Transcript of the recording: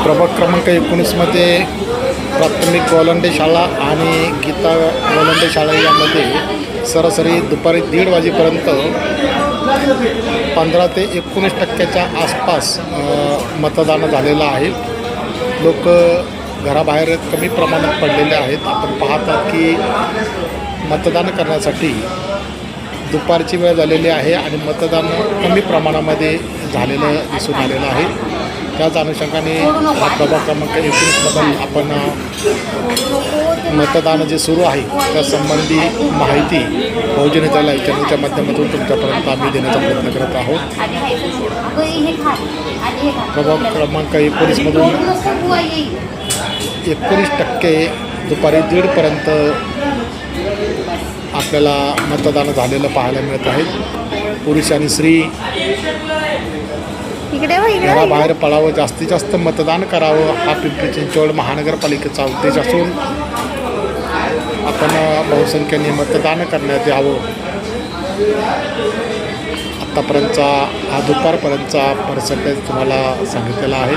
प्रभाग क्रमांक 19मध्ये प्राथमिक गोलंडे शाळा आणि गीता गोलंडे शाळा यामध्ये सरासरी दुपारी 1:30 वाजेपर्यंत 15 ते 19% आसपास मतदान झालेलं आहे. लोक घराबाहेर कमी प्रमाणात पडलेले आहेत. आपण पाहतात की मतदान करण्यासाठी दुपारची वेळ झालेली आहे आणि मतदान कमी प्रमाणामध्ये झालेलं दिसून आलेलं आहे. त्याच अनुषंगाने हा प्रभाग क्रमांक 19मधून आपण मतदान जे सुरू आहे त्यासंबंधी माहिती बहुजन हिताय चॅनलच्या माध्यमातून तुमच्यापर्यंत आम्ही देण्याचा प्रयत्न करत आहोत. प्रभाग क्रमांक 19मधून 19% दुपारी 1:30पर्यंत आपल्याला मतदान झालेलं पाहायला मिळत आहे. पुरुष आणि स्त्री घराबाहेर पडावं, जास्तीत जास्त मतदान करावं हा पिंपरी चिंचवड महानगरपालिकेचा उद्देश असून आपण बहुसंख्येने मतदान करण्यात यावं. आत्तापर्यंतचा हा दुपारपर्यंतचा पर्सेंटेज तुम्हाला सांगितलेला आहे.